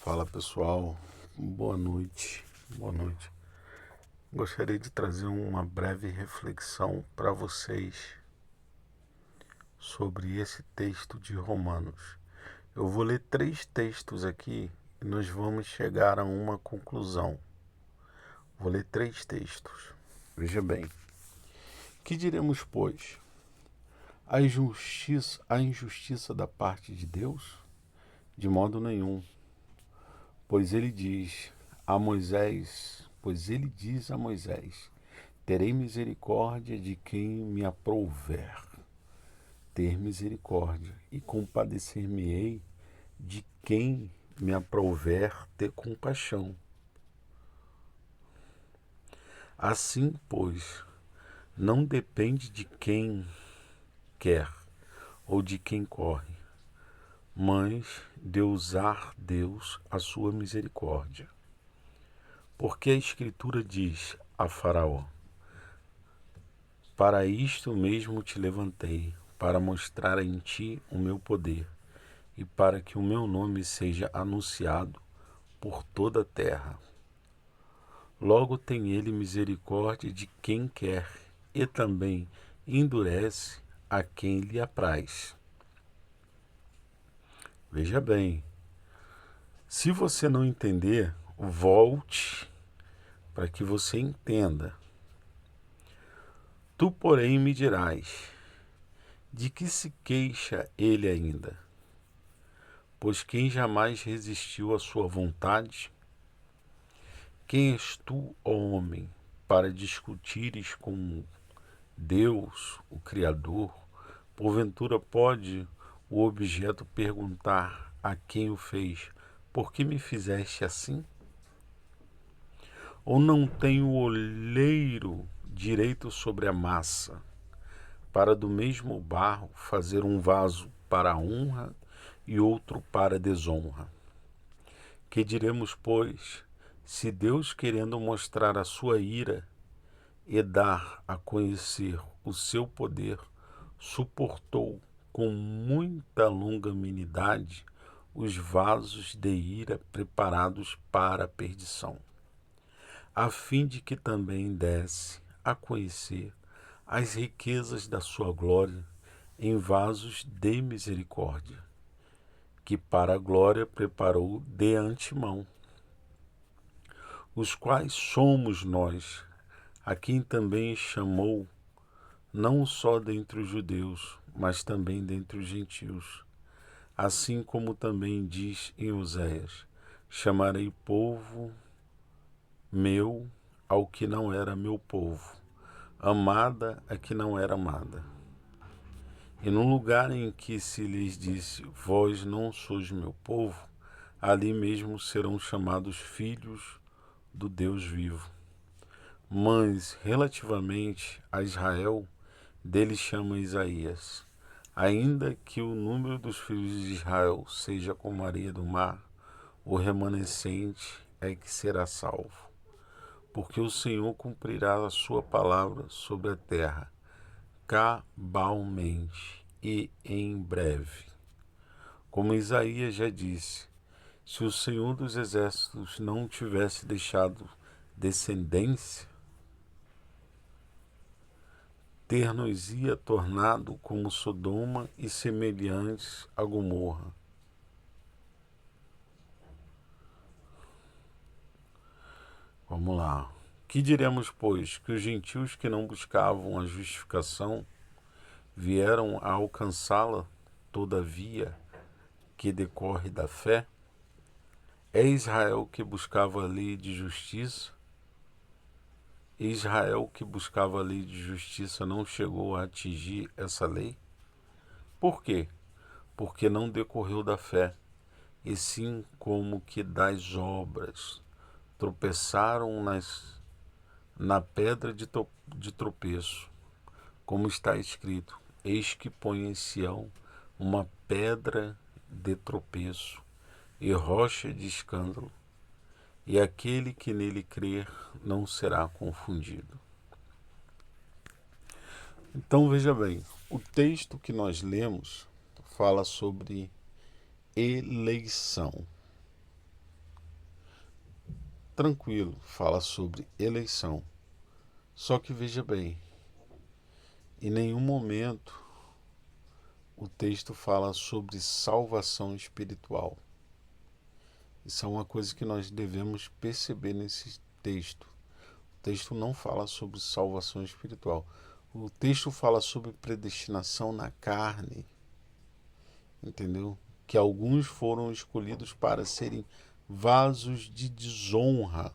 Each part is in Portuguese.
Fala pessoal, boa noite, boa noite. Gostaria de trazer uma breve reflexão para vocês sobre esse texto de Romanos. Eu vou ler 3 textos aqui e nós vamos chegar a uma conclusão. Vou ler 3 textos. Veja bem. Que diremos, pois? A injustiça da parte de Deus? De modo nenhum. Pois ele diz a Moisés, terei misericórdia de quem me aprouver, ter misericórdia, e compadecer-me-ei de quem me aprouver ter compaixão. Assim, pois, não depende de quem quer ou de quem corre, mas de usar Deus a sua misericórdia. Porque a Escritura diz a Faraó: para isto mesmo te levantei, para mostrar em ti o meu poder, e para que o meu nome seja anunciado por toda a terra. Logo tem ele misericórdia de quem quer, e também endurece a quem lhe apraz. Veja bem, se você não entender, volte para que você entenda. Tu, porém, me dirás, de que se queixa ele ainda? Pois quem jamais resistiu à sua vontade? Quem és tu, ó homem, para discutires com Deus, o Criador? Porventura pode o objeto perguntar a quem o fez: por que me fizeste assim? Ou não tem o olheiro direito sobre a massa, para do mesmo barro fazer um vaso para a honra e outro para a desonra? Que diremos, pois, se Deus, querendo mostrar a sua ira e dar a conhecer o seu poder, suportou com muita longanimidade os vasos de ira preparados para a perdição, a fim de que também desse a conhecer as riquezas da sua glória em vasos de misericórdia, que para a glória preparou de antemão, os quais somos nós, a quem também chamou, não só dentre os judeus, mas também dentre os gentios. Assim como também diz em Oséias: chamarei povo meu ao que não era meu povo, amada a que não era amada. E no lugar em que se lhes disse: vós não sois meu povo, ali mesmo serão chamados filhos do Deus vivo. Mas, relativamente a Israel, dele chama Isaías: ainda que o número dos filhos de Israel seja como a areia do mar, o remanescente é que será salvo. Porque o Senhor cumprirá a sua palavra sobre a terra, cabalmente e em breve. Como Isaías já disse: se o Senhor dos exércitos não tivesse deixado descendência, ter-nos-ia tornado como Sodoma e semelhantes a Gomorra. Vamos lá. Que diremos, pois? Que os gentios que não buscavam a justificação vieram a alcançá-la, todavia, que decorre da fé? É Israel que buscava a lei de justiça? Israel que buscava a lei de justiça não chegou a atingir essa lei? Por quê? Porque não decorreu da fé, e sim como que das obras. Tropeçaram na pedra de tropeço, como está escrito: eis que põe em Sião uma pedra de tropeço e rocha de escândalo, e aquele que nele crer não será confundido. Então veja bem, o texto que nós lemos fala sobre eleição. tranquilo, fala sobre eleição. Só que veja bem, em nenhum momento o texto fala sobre salvação espiritual. Isso é uma coisa que nós devemos perceber nesse texto. O texto não fala sobre salvação espiritual. O texto fala sobre predestinação na carne, entendeu? Que alguns foram escolhidos para serem vasos de desonra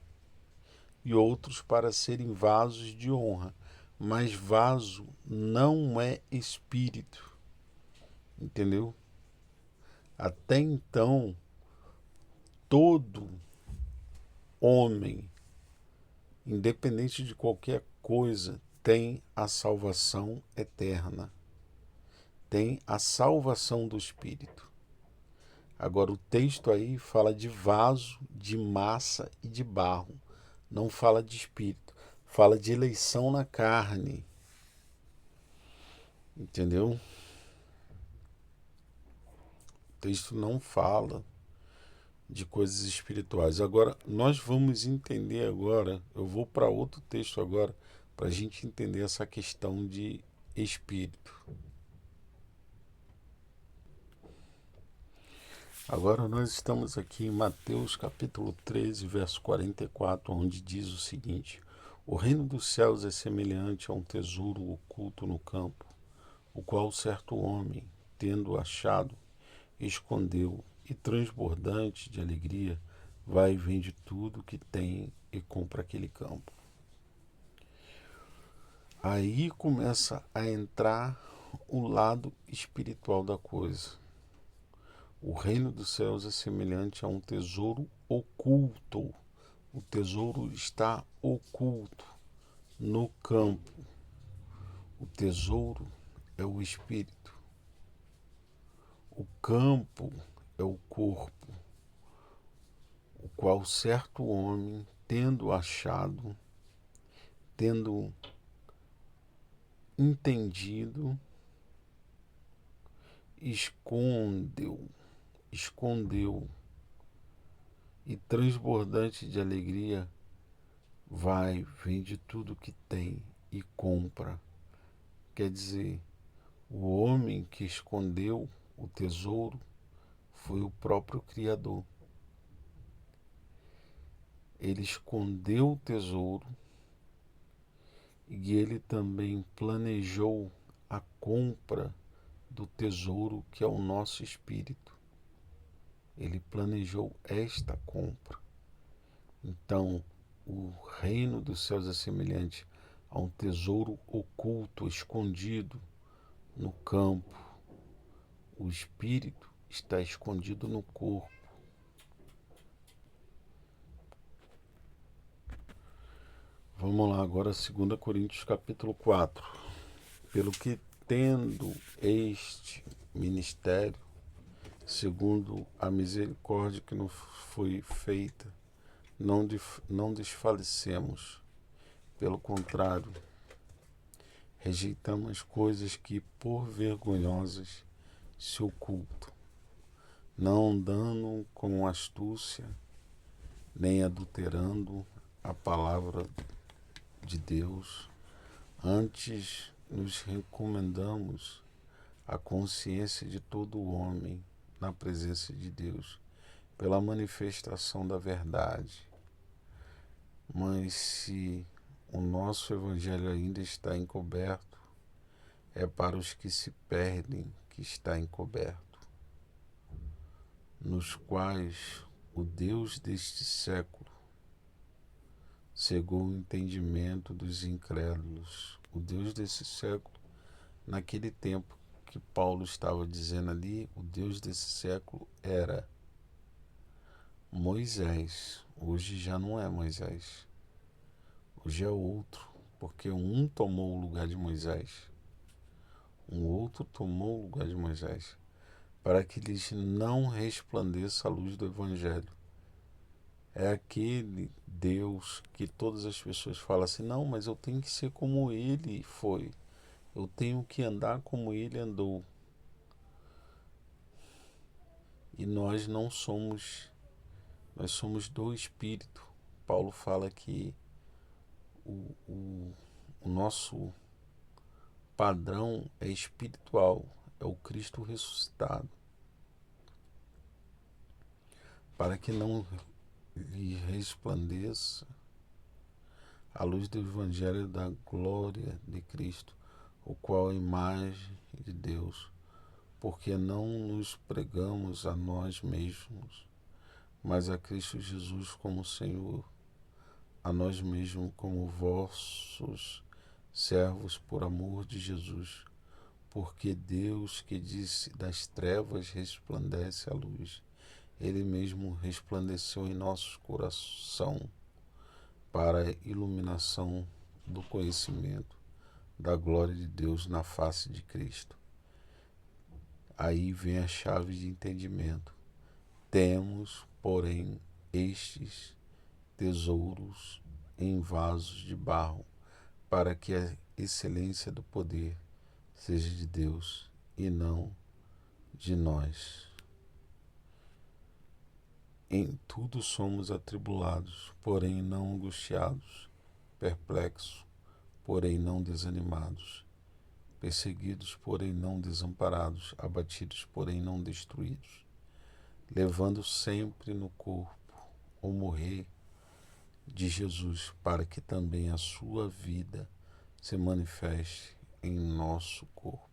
e outros para serem vasos de honra. Mas vaso não é espírito, entendeu? Até então, todo homem, independente de qualquer coisa, tem a salvação eterna, tem a salvação do espírito. Agora, o texto aí fala de vaso, de massa e de barro, não fala de espírito, fala de eleição na carne, entendeu? O texto não fala de coisas espirituais. Agora, nós vamos entender agora, eu vou para outro texto agora, para a gente entender essa questão de espírito. Agora nós estamos aqui em Mateus capítulo 13, verso 44, onde diz o seguinte: o reino dos céus é semelhante a um tesouro oculto no campo, o qual certo homem, tendo achado, escondeu, e transbordante de alegria, vai e vende tudo que tem e compra aquele campo. Aí começa a entrar o lado espiritual da coisa. O reino dos céus é semelhante a um tesouro oculto. O tesouro está oculto no campo. O tesouro é o espírito. O campo é o corpo, o qual certo homem, tendo achado, tendo entendido, escondeu e transbordante de alegria, vai, vende tudo que tem e compra. Quer dizer, o homem que escondeu o tesouro foi o próprio Criador. Ele escondeu o tesouro e ele também planejou a compra do tesouro que é o nosso espírito. Ele planejou esta compra. Então, o reino dos céus é semelhante a um tesouro oculto, escondido no campo. O espírito está escondido no corpo. Vamos lá agora, 2 Coríntios capítulo 4. Pelo que tendo este ministério, segundo a misericórdia que nos foi feita, não desfalecemos. Pelo contrário, rejeitamos as coisas que por vergonhosas se ocultam, não andando com astúcia, nem adulterando a palavra de Deus. Antes nos recomendamos a consciência de todo homem na presença de Deus, pela manifestação da verdade. Mas se o nosso evangelho ainda está encoberto, é para os que se perdem que está encoberto, nos quais o Deus deste século cegou o entendimento dos incrédulos. O Deus desse século, naquele tempo que Paulo estava dizendo ali, o Deus desse século era Moisés. Hoje já não é Moisés. Hoje é outro, porque um tomou o lugar de Moisés. Um outro tomou o lugar de Moisés, para que lhes não resplandeça a luz do Evangelho. É aquele Deus que todas as pessoas falam assim, não, mas eu tenho que ser como ele foi. Eu tenho que andar como ele andou. E nós não somos, nós somos do Espírito. Paulo fala que o, o, o nosso padrão é espiritual, é o Cristo ressuscitado, para que não lhe resplandeça a luz do Evangelho da glória de Cristo, o qual é a imagem de Deus, porque não nos pregamos a nós mesmos, mas a Cristo Jesus como Senhor, a nós mesmos como vossos servos por amor de Jesus, porque Deus que disse das trevas resplandece a luz, Ele mesmo resplandeceu em nosso coração para a iluminação do conhecimento da glória de Deus na face de Cristo. Aí vem a chave de entendimento. Temos, porém, estes tesouros em vasos de barro, para que a excelência do poder seja de Deus e não de nós. Em tudo somos atribulados, porém não angustiados, perplexos, porém não desanimados, perseguidos, porém não desamparados, abatidos, porém não destruídos, levando sempre no corpo o morrer de Jesus, para que também a sua vida se manifeste em nosso corpo.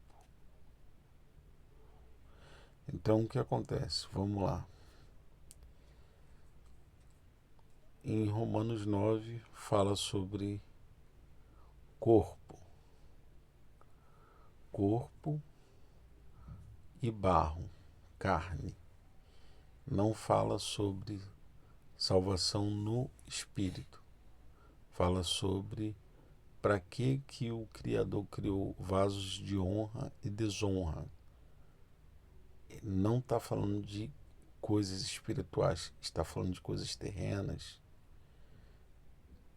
Então o que acontece? Vamos lá. Em Romanos 9 fala sobre corpo. Corpo e barro, carne. Não fala sobre salvação no espírito. Fala sobre para que o Criador criou vasos de honra e desonra. Não está falando de coisas espirituais, está falando de coisas terrenas.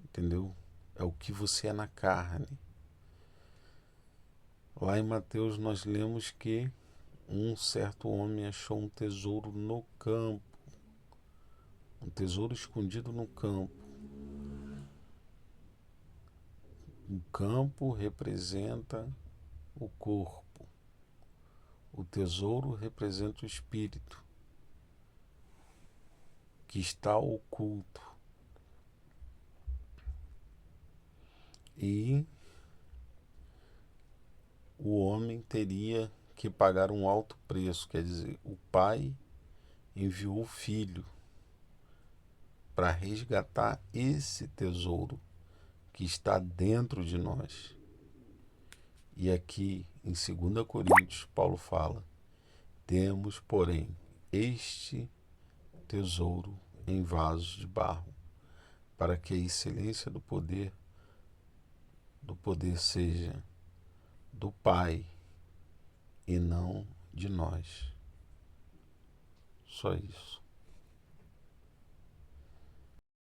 Entendeu? É o que você é na carne. Lá em Mateus nós lemos que um certo homem achou um tesouro no campo. Um tesouro escondido no campo. O campo representa o corpo. O tesouro representa o espírito, que está oculto. E o homem teria que pagar um alto preço, quer dizer, o pai enviou o filho para resgatar esse tesouro que está dentro de nós. E aqui em 2 Coríntios, Paulo fala: temos, porém, este tesouro em vasos de barro, para que a excelência do poder seja do Pai e não de nós. Só isso.